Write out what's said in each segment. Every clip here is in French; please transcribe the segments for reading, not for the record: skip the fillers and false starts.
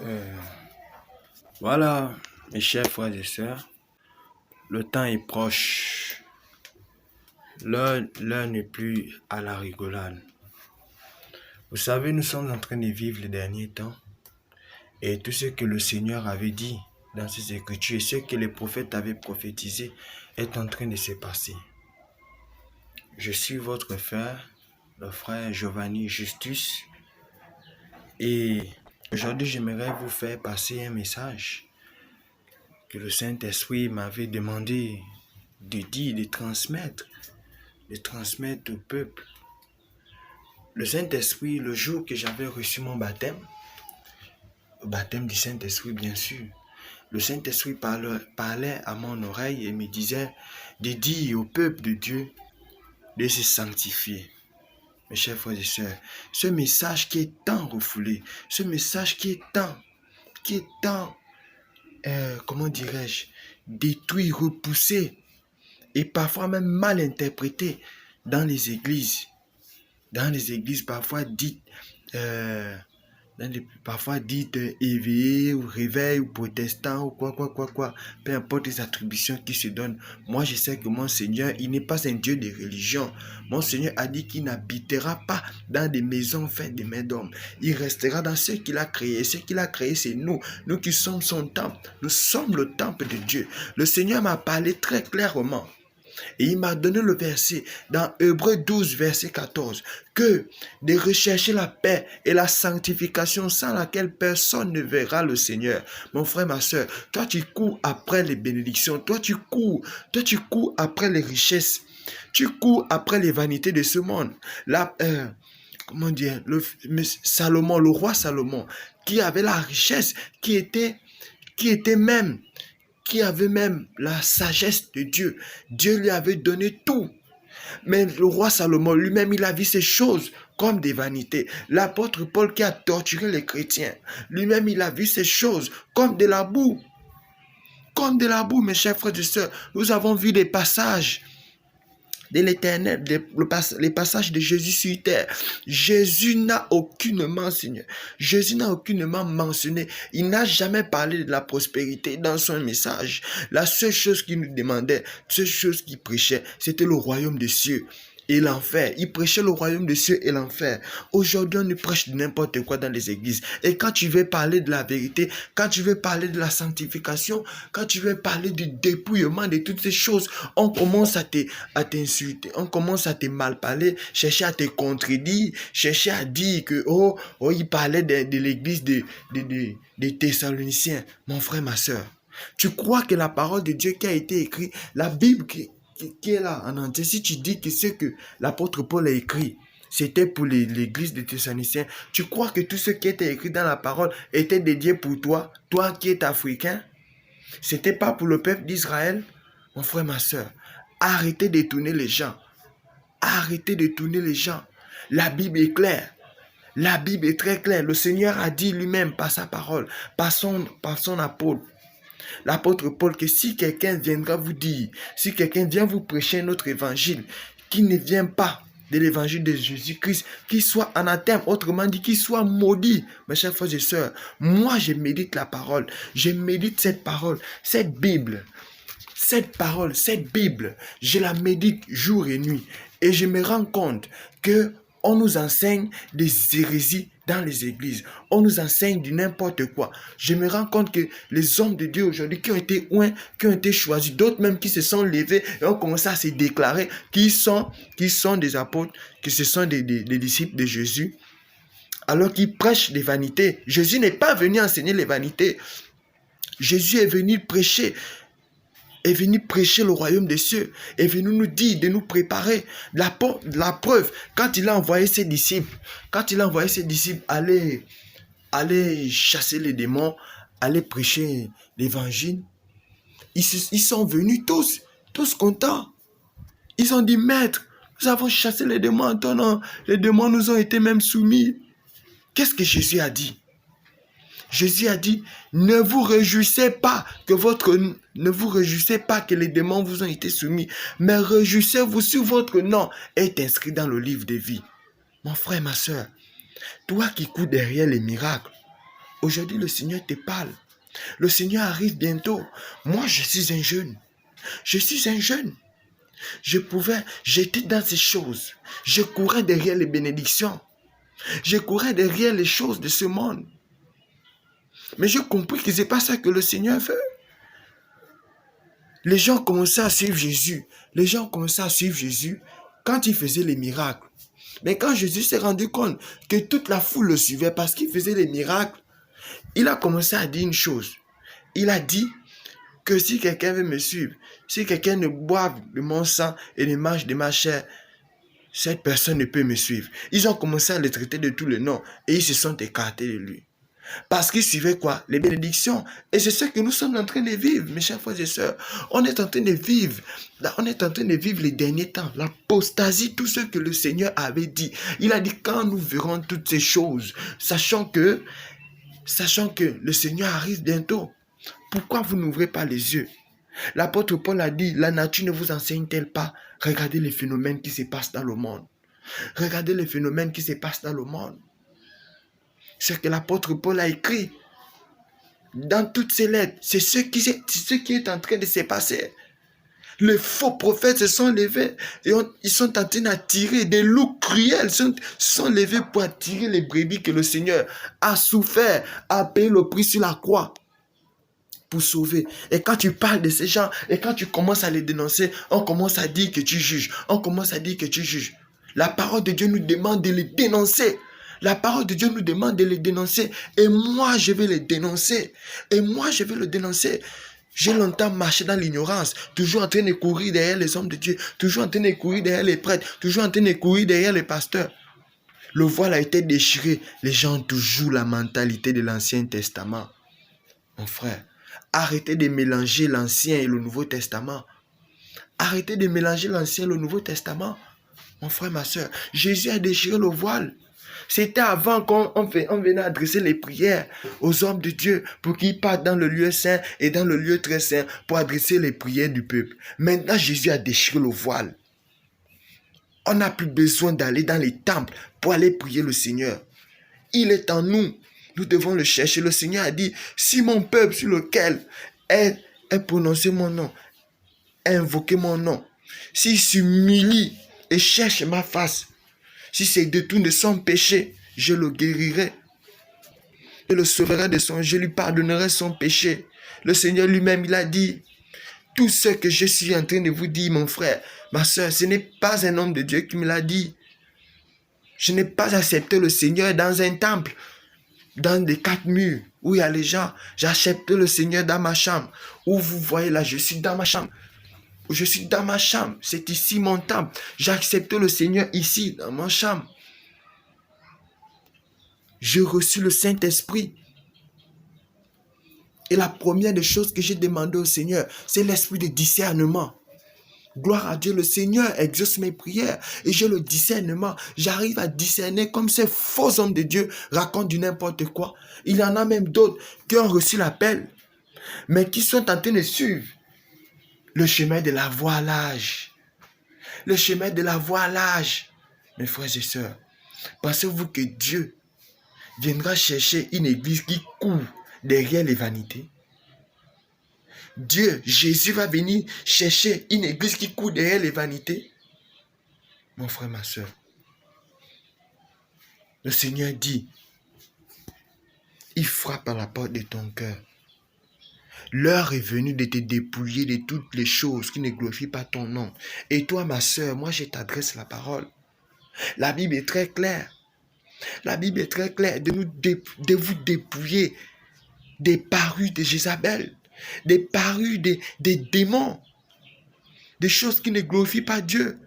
Euh, voilà, mes chers frères et sœurs, le temps est proche. L'heure n'est plus à la rigolade. Vous savez, nous sommes en train de vivre les derniers temps et tout ce que le Seigneur avait dit dans ses Écritures et ce que les prophètes avaient prophétisé est en train de se passer. Je suis votre frère, le frère Giovanni Justus, et aujourd'hui j'aimerais vous faire passer un message que le Saint-Esprit m'avait demandé de dire, de transmettre au peuple. Le Saint-Esprit, le jour que j'avais reçu mon baptême, le baptême du Saint-Esprit bien sûr, le Saint-Esprit parlait à mon oreille et me disait de dire au peuple de Dieu de se sanctifier. Mes chers frères et sœurs, ce message qui est tant refoulé, ce message qui est tant, comment dirais-je, détruit, repoussé et parfois même mal interprété dans les églises. Dans les églises parfois dites, éveillées ou réveil ou protestants ou quoi, peu importe les attributions qui se donnent. Moi je sais que mon Seigneur, il n'est pas un Dieu de religion. Mon Seigneur a dit qu'il n'habitera pas dans des maisons faites de mains d'hommes. Il restera dans ce qu'il a créé. Ce qu'il a créé, c'est nous. Nous qui sommes son temple. Nous sommes le temple de Dieu. Le Seigneur m'a parlé très clairement. Et il m'a donné le verset dans Hébreux 12, verset 14, que de rechercher la paix et la sanctification sans laquelle personne ne verra le Seigneur. Mon frère, ma soeur, toi tu cours après les bénédictions, toi tu cours après les richesses, tu cours après les vanités de ce monde. Comment dire, Salomon, le roi Salomon, qui avait la richesse, qui avait même la sagesse de Dieu. Dieu lui avait donné tout. Mais le roi Salomon lui-même, il a vu ces choses comme des vanités. L'apôtre Paul qui a torturé les chrétiens, lui-même, il a vu ces choses comme de la boue. Comme de la boue, mes chers frères et sœurs. Nous avons vu des passages de l'Éternel, les passages de Jésus sur terre. Jésus n'a aucunement, Seigneur, Jésus n'a aucunement mentionné, il n'a jamais parlé de la prospérité dans son message. La seule chose qu'il nous demandait, la seule chose qu'il prêchait, c'était le royaume des cieux et l'enfer. Il prêchait le royaume des cieux et l'enfer. Aujourd'hui, on ne prêche n'importe quoi dans les églises. Et quand tu veux parler de la vérité, quand tu veux parler de la sanctification, quand tu veux parler du dépouillement de toutes ces choses, on commence à t'insulter, on commence à te mal parler, chercher à te contredire, chercher à dire que, il parlait de l'église des Thessaloniciens. Mon frère, ma soeur, tu crois que la parole de Dieu qui a été écrite, la Bible qui est là en entier, si tu dis que ce que l'apôtre Paul a écrit, c'était pour l'église des Thessaloniciens, tu crois que tout ce qui était écrit dans la parole était dédié pour toi, toi qui es africain? C'était pas pour le peuple d'Israël? Mon frère, ma soeur, arrêtez de tourner les gens. Arrêtez de tourner les gens. La Bible est claire. La Bible est très claire. Le Seigneur a dit lui-même par sa parole, par son apôtre, l'apôtre Paul, que si quelqu'un viendra vous dire, si quelqu'un vient vous prêcher notre évangile, qui ne vient pas de l'évangile de Jésus-Christ, qu'il soit anathème, autrement dit, qu'il soit maudit. Mes chers frères et sœurs, moi je médite la parole, je médite cette parole, cette Bible, je la médite jour et nuit. Et je me rends compte que on nous enseigne des hérésies dans les églises. On nous enseigne du n'importe quoi. Je me rends compte que les hommes de Dieu aujourd'hui qui ont été oints, qui ont été choisis, d'autres même qui se sont levés et ont commencé à se déclarer qui sont des apôtres, que ce sont des disciples de Jésus, alors qu'ils prêchent des vanités. Jésus n'est pas venu enseigner les vanités. Jésus est venu prêcher le royaume des cieux, est venu nous dire de nous préparer. La preuve, quand il a envoyé ses disciples, aller chasser les démons, aller prêcher l'évangile, ils sont venus tous contents. Ils ont dit, maître, nous avons chassé les démons en ton nom, les démons nous ont été même soumis. Qu'est-ce que Jésus a dit? Jésus a dit, ne vous réjouissez pas que les démons vous ont été soumis, mais réjouissez-vous si votre nom est inscrit dans le livre de vie. Mon frère, ma soeur, toi qui cours derrière les miracles, Aujourd'hui, le Seigneur te parle. Le Seigneur arrive bientôt. Moi, je suis un jeune. Je suis un jeune. J'étais dans ces choses. Je courais derrière les bénédictions. Je courais derrière les choses de ce monde. Mais j'ai compris que ce n'est pas ça que le Seigneur veut. Les gens commençaient à suivre Jésus. Les gens commençaient à suivre Jésus quand il faisait les miracles. Mais quand Jésus s'est rendu compte que toute la foule le suivait parce qu'il faisait les miracles, il a commencé à dire une chose. Il a dit que si quelqu'un veut me suivre, si quelqu'un ne boit de mon sang et ne mange de ma chair, cette personne ne peut me suivre. Ils ont commencé à le traiter de tous les noms et ils se sont écartés de lui. Parce qu'il suivait quoi? Les bénédictions. Et c'est ce que nous sommes en train de vivre, mes chers frères et sœurs. On est en train de vivre les derniers temps, l'apostasie, tout ce que le Seigneur avait dit. Il a dit quand nous verrons toutes ces choses, sachant que le Seigneur arrive bientôt. Pourquoi vous n'ouvrez pas les yeux? L'apôtre Paul a dit, la nature ne vous enseigne-t-elle pas? Regardez les phénomènes qui se passent dans le monde. Regardez les phénomènes qui se passent dans le monde. Ce que l'apôtre Paul a écrit dans toutes ses lettres, c'est ce qui est en train de se passer. Les faux prophètes se sont levés et ils sont en train d'attirer des loups cruels, sont levés pour attirer les brebis que le Seigneur a souffert, a payé le prix sur la croix pour sauver. Et quand tu parles de ces gens, et quand tu commences à les dénoncer, on commence à dire que tu juges. On commence à dire que tu juges. La parole de Dieu nous demande de les dénoncer. La parole de Dieu nous demande de les dénoncer. Et moi, je vais les dénoncer. Et moi, je vais le dénoncer. J'ai longtemps marché dans l'ignorance, toujours en train de courir derrière les hommes de Dieu, toujours en train de courir derrière les prêtres, toujours en train de courir derrière les pasteurs. Le voile a été déchiré. Les gens ont toujours la mentalité de l'Ancien Testament. Mon frère, arrêtez de mélanger l'Ancien et le Nouveau Testament. Arrêtez de mélanger l'Ancien et le Nouveau Testament. Mon frère, ma soeur, Jésus a déchiré le voile. C'était avant qu'on venait adresser les prières aux hommes de Dieu pour qu'ils partent dans le lieu saint et dans le lieu très saint pour adresser les prières du peuple. Maintenant, Jésus a déchiré le voile. On n'a plus besoin d'aller dans les temples pour aller prier le Seigneur. Il est en nous. Nous devons le chercher. Le Seigneur a dit, si mon peuple sur lequel est prononcé mon nom, est invoqué mon nom, s'il s'humilie et cherche ma face, si c'est détourné de son péché, je le guérirai. Je le sauverai de je lui pardonnerai son péché. Le Seigneur lui-même, il a dit, tout ce que je suis en train de vous dire, mon frère, ma soeur, ce n'est pas un homme de Dieu qui me l'a dit. Je n'ai pas accepté le Seigneur dans un temple, dans des 4 murs, où il y a les gens. J'ai accepté le Seigneur dans ma chambre. Où vous voyez là, je suis dans ma chambre. Je suis dans ma chambre. C'est ici mon temple. J'ai accepté le Seigneur ici, dans ma chambre. J'ai reçu le Saint-Esprit. Et la première des choses que j'ai demandé au Seigneur, c'est l'esprit de discernement. Gloire à Dieu, le Seigneur exauce mes prières et j'ai le discernement. J'arrive à discerner comme ces faux hommes de Dieu racontent du n'importe quoi. Il y en a même d'autres qui ont reçu l'appel, mais qui sont en train de suivre le chemin de la voilage. Le chemin de la voilage. Mes frères et sœurs, pensez-vous que Dieu viendra chercher une église qui court derrière les vanités? Dieu, Jésus va venir chercher une église qui court derrière les vanités? Mon frère, ma soeur, le Seigneur dit, il frappe à la porte de ton cœur. L'heure est venue de te dépouiller de toutes les choses qui ne glorifient pas ton nom. Et toi, ma soeur, moi je t'adresse la parole. La Bible est très claire. La Bible est très claire de vous dépouiller des parures de Jézabel, des parures des démons, des choses qui ne glorifient pas Dieu.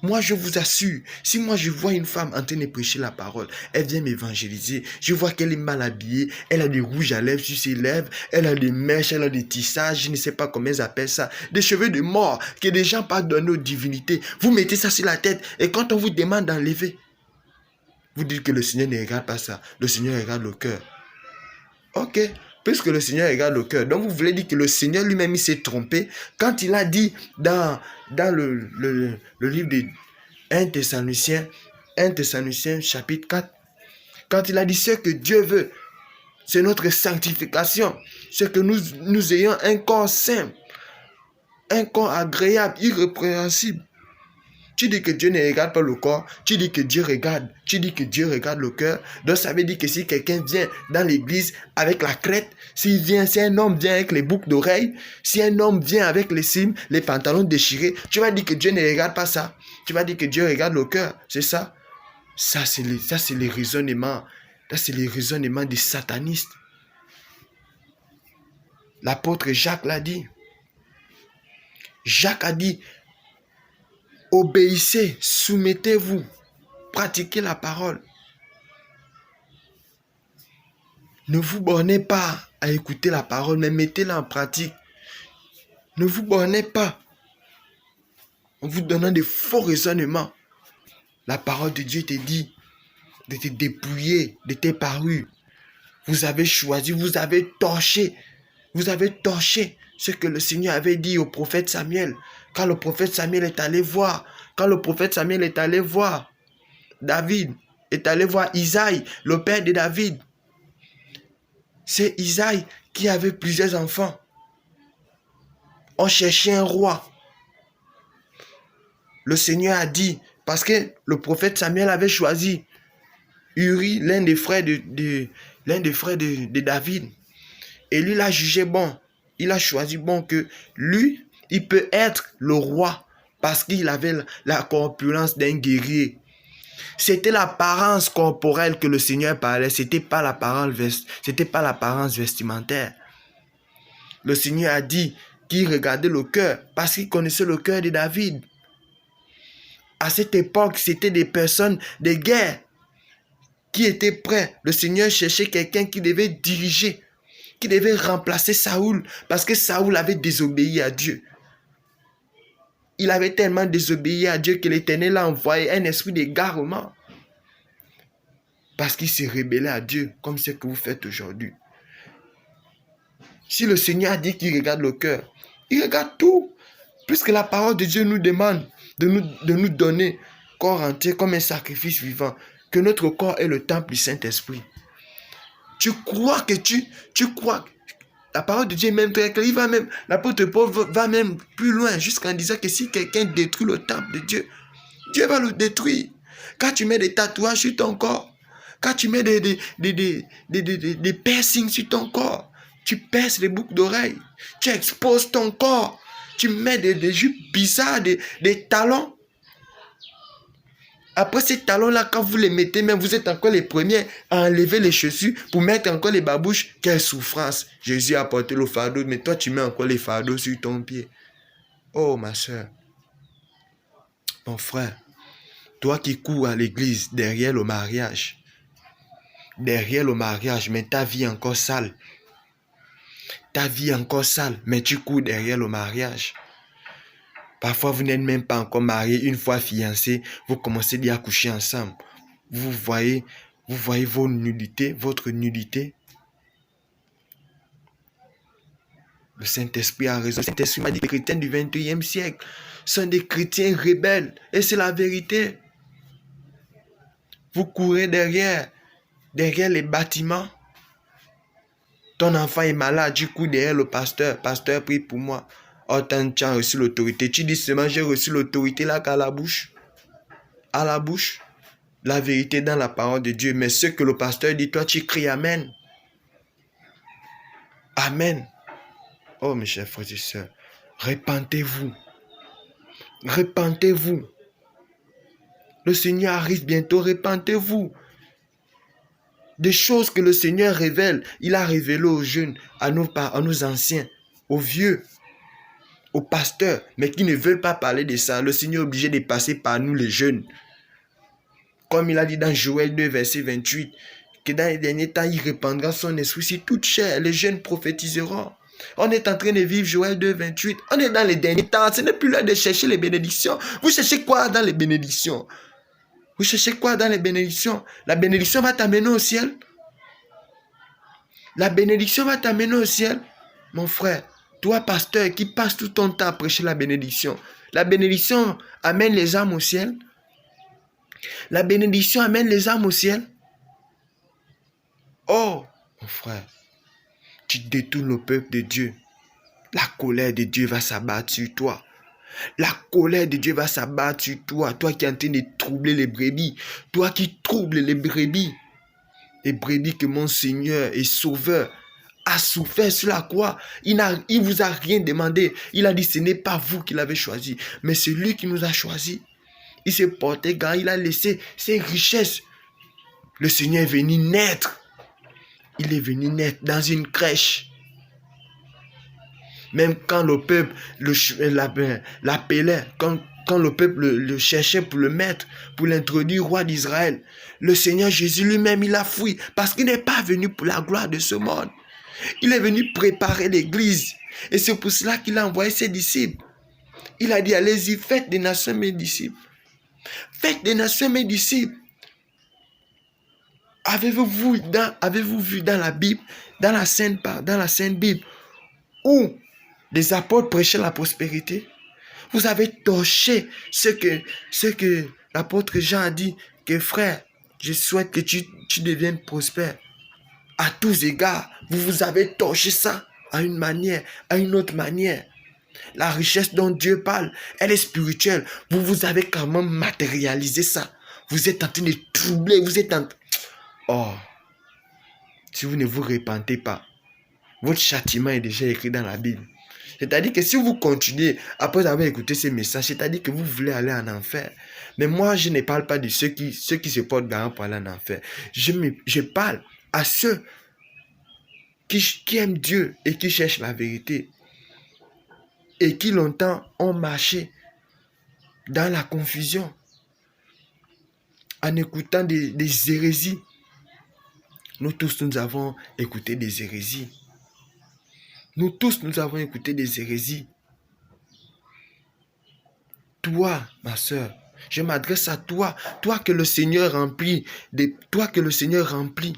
Moi, je vous assure, si moi je vois une femme en train de prêcher la parole, elle vient m'évangéliser, je vois qu'elle est mal habillée, elle a des rouges à lèvres sur ses lèvres, elle a des mèches, elle a des tissages, je ne sais pas comment ils appellent ça, des cheveux de mort que des gens pas donnés aux divinités. Vous mettez ça sur la tête et quand on vous demande d'enlever, vous dites que le Seigneur ne regarde pas ça, le Seigneur regarde le cœur. Ok, puisque le Seigneur regarde le cœur, donc vous voulez dire que le Seigneur lui-même il s'est trompé quand il a dit dans le livre de 1 Thessaloniciens chapitre 4, Quand il a dit ce que Dieu veut, c'est notre sanctification. C'est que nous ayons un corps saint, un corps agréable, irrépréhensible. Tu dis que Dieu ne regarde pas le corps, tu dis que Dieu regarde, tu dis que Dieu regarde le cœur. Donc ça veut dire que si quelqu'un vient dans l'église avec la crête, si un homme vient avec les boucles d'oreilles, si un homme vient avec les cimes, les pantalons déchirés, tu vas dire que Dieu ne regarde pas ça. Tu vas dire que Dieu regarde le cœur, c'est ça. Ça c'est les raisonnements. Ça c'est les raisonnements des satanistes. L'apôtre Jacques l'a dit. Jacques a dit, obéissez, soumettez-vous, pratiquez la parole. Ne vous bornez pas à écouter la parole, mais mettez-la en pratique. Ne vous bornez pas en vous donnant des faux raisonnements. La parole de Dieu te dit de te dépouiller de tes parures. Vous avez choisi, vous avez torché ce que le Seigneur avait dit au prophète Samuel. Quand le prophète Samuel est allé voir, David, est allé voir Isaïe, le père de David. C'est Isaïe qui avait plusieurs enfants. On cherchait un roi. Le Seigneur a dit, parce que le prophète Samuel avait choisi Uri, l'un des frères de David. Et lui l'a jugé bon. Il a choisi bon que lui, il peut être le roi parce qu'il avait la corpulence d'un guerrier. C'était l'apparence corporelle que le Seigneur parlait. C'était pas l'apparence vestimentaire. Le Seigneur a dit qu'il regardait le cœur parce qu'il connaissait le cœur de David. À cette époque, c'était des personnes de guerre qui étaient prêts. Le Seigneur cherchait quelqu'un qui devait diriger, qui devait remplacer Saoul, parce que Saoul avait désobéi à Dieu. Il avait tellement désobéi à Dieu que l'Éternel a envoyé un esprit d'égarement, parce qu'il s'est rebellé à Dieu, comme ce que vous faites aujourd'hui. Si le Seigneur a dit qu'il regarde le cœur, il regarde tout, puisque la parole de Dieu nous demande de nous donner corps entier comme un sacrifice vivant, que notre corps est le temple du Saint-Esprit. Tu crois que tu crois. La parole de Dieu est même très claire. L'apôtre Paul va même plus loin, jusqu'en disant que si quelqu'un détruit le temple de Dieu, Dieu va le détruire. Quand tu mets des tatouages sur ton corps, quand tu mets des piercings sur ton corps, tu perces les boucles d'oreilles, tu exposes ton corps, tu mets des jupes bizarres, des talons. Après ces talons-là, quand vous les mettez, même vous êtes encore les premiers à enlever les chaussures pour mettre encore les babouches. Quelle souffrance! Jésus a porté le fardeau, mais toi tu mets encore les fardeaux sur ton pied. Oh ma soeur, mon frère, toi qui cours à l'église derrière le mariage, mais ta vie est encore sale. Ta vie est encore sale, mais tu cours derrière le mariage. Parfois, vous n'êtes même pas encore mariés. Une fois fiancés, vous commencez d'y accoucher ensemble. Vous voyez vos nullités, votre nullité. Le Saint-Esprit a raison. Le Saint-Esprit m'a dit que les chrétiens du 21e siècle sont des chrétiens rebelles. Et c'est la vérité. Vous courez derrière les bâtiments. Ton enfant est malade, tu cours derrière le pasteur. Pasteur, prie pour moi. Oh, tu as reçu l'autorité. Tu dis seulement, j'ai reçu l'autorité là qu'à la bouche. À la bouche. La vérité dans la parole de Dieu. Mais ce que le pasteur dit, toi, tu cries Amen. Amen. Oh, mes chers frères et sœurs, repentez-vous. Repentez-vous. Le Seigneur arrive bientôt, repentez-vous. Des choses que le Seigneur révèle, il a révélé aux jeunes, à nos anciens, aux vieux, aux pasteurs, mais qui ne veulent pas parler de ça. Le Seigneur est obligé de passer par nous les jeunes. Comme il a dit dans Joël 2, verset 28, que dans les derniers temps, il répandra son esprit sur toute chair. Les jeunes prophétiseront. On est en train de vivre Joël 2, 28. On est dans les derniers temps. Ce n'est plus l'heure de chercher les bénédictions. Vous cherchez quoi dans les bénédictions? Vous cherchez quoi dans les bénédictions? La bénédiction va t'amener au ciel. La bénédiction va t'amener au ciel. Mon frère, toi pasteur qui passe tout ton temps à prêcher la bénédiction. La bénédiction amène les âmes au ciel. La bénédiction amène les âmes au ciel. Oh, mon frère, tu détournes le peuple de Dieu. La colère de Dieu va s'abattre sur toi. La colère de Dieu va s'abattre sur toi. Toi qui es en train de troubler les brebis. Toi qui troubles les brebis. Les brebis que mon Seigneur et Sauveur a souffert sur la croix. Il vous a rien demandé. Il a dit ce n'est pas vous qui l'avez choisi, mais c'est lui qui nous a choisi. Il s'est porté garant, il a laissé ses richesses. Le Seigneur est venu naître. Il est venu naître dans une crèche. Même quand le peuple l'appelait, quand le peuple le cherchait pour le mettre, pour l'introduire roi d'Israël, le Seigneur Jésus lui-même, il a fui parce qu'il n'est pas venu pour la gloire de ce monde. Il est venu préparer l'église. Et c'est pour cela qu'il a envoyé ses disciples. Il a dit, allez-y, faites des nations mes disciples. Faites des nations mes disciples. Avez-vous vu dans la Bible, dans la Sainte Bible, où les apôtres prêchaient la prospérité? Vous avez torché ce que l'apôtre Jean a dit, que frère, je souhaite que tu deviennes prospère. À tous égards, vous avez torché ça à une manière, à une autre manière. La richesse dont Dieu parle, elle est spirituelle. Vous avez quand même matérialisé ça. Vous êtes en train de troubler, Oh, si vous ne vous repentez pas, votre châtiment est déjà écrit dans la Bible. C'est-à-dire que si vous continuez, après avoir écouté ces messages, c'est-à-dire que vous voulez aller en enfer. Mais moi, je ne parle pas de ceux qui se portent garant pour aller en enfer. Je parle à ceux qui aiment Dieu et qui cherchent la vérité. Et qui longtemps ont marché dans la confusion, en écoutant des hérésies. Nous tous, nous avons écouté des hérésies. Nous tous, nous avons écouté des hérésies. Toi, ma soeur, je m'adresse à toi. Toi que le Seigneur remplit. Toi que le Seigneur remplit.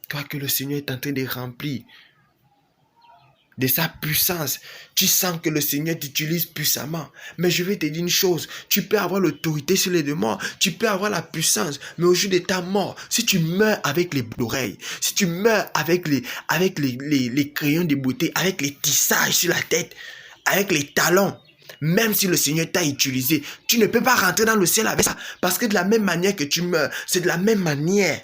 Toi que le Seigneur est en train de remplir de sa puissance. Tu sens que le Seigneur t'utilise puissamment. Mais je vais te dire une chose. Tu peux avoir l'autorité sur les démons. Tu peux avoir la puissance. Mais au jour de ta mort, si tu meurs avec les oreilles, si tu meurs avec les crayons de beauté, avec les tissages sur la tête, avec les talons, même si le Seigneur t'a utilisé, tu ne peux pas rentrer dans le ciel avec ça. Parce que de la même manière que tu meurs, c'est de la même manière.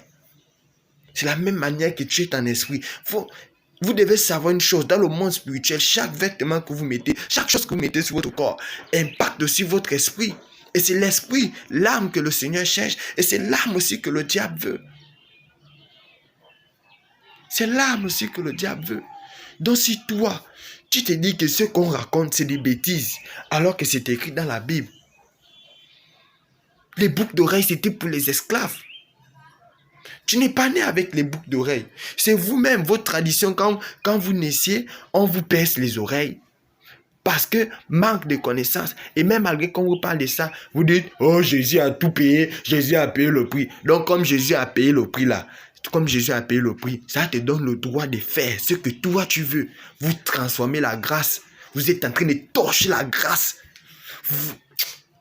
C'est la même manière que tu es en esprit. Vous devez savoir une chose, dans le monde spirituel, chaque vêtement que vous mettez, chaque chose que vous mettez sur votre corps, impacte aussi votre esprit. Et c'est l'esprit, l'âme que le Seigneur cherche, et c'est l'âme aussi que le diable veut. C'est l'âme aussi que le diable veut. Donc si toi, tu te dis que ce qu'on raconte, c'est des bêtises, alors que c'est écrit dans la Bible. Les boucles d'oreilles, c'était pour les esclaves. Tu n'es pas né avec les boucles d'oreilles. C'est vous-même, votre tradition, quand vous naissiez, on vous perce les oreilles. Parce que manque de connaissances. Et même malgré qu'on vous parle de ça, vous dites, oh, Jésus a tout payé, Jésus a payé le prix. Donc comme Jésus a payé le prix là, comme Jésus a payé le prix, ça te donne le droit de faire ce que toi tu veux. Vous transformez la grâce. Vous êtes en train de torcher la grâce.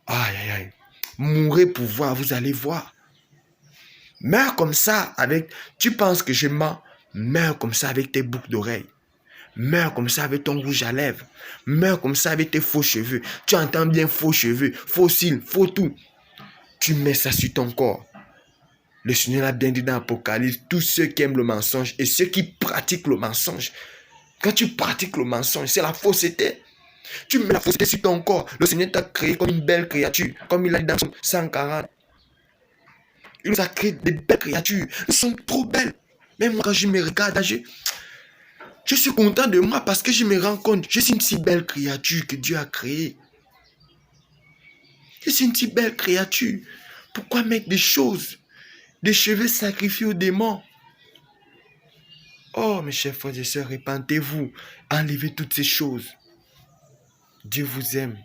Aïe, aïe, aïe. Mourrez pour voir, vous allez voir. Meurs comme ça avec... Tu penses que je mens? Meurs comme ça avec tes boucles d'oreilles. Meurs comme ça avec ton rouge à lèvres. Meurs comme ça avec tes faux cheveux. Tu entends bien faux cheveux, faux cils, faux tout. Tu mets ça sur ton corps. Le Seigneur a bien dit dans l'Apocalypse, tous ceux qui aiment le mensonge et ceux qui pratiquent le mensonge. Quand tu pratiques le mensonge, c'est la fausseté. Tu mets la fausseté sur ton corps. Le Seigneur t'a créé comme une belle créature, comme il a dit dans Psaume 140. Il nous a créé des belles créatures. Elles sont trop belles. Même moi, quand je me regarde, je suis content de moi parce que je me rends compte. Je suis une si belle créature que Dieu a créée. Je suis une si belle créature. Pourquoi mettre des choses, des cheveux sacrifiés aux démons? Oh, mes chers frères et sœurs, répentez-vous. Enlevez toutes ces choses. Dieu vous aime.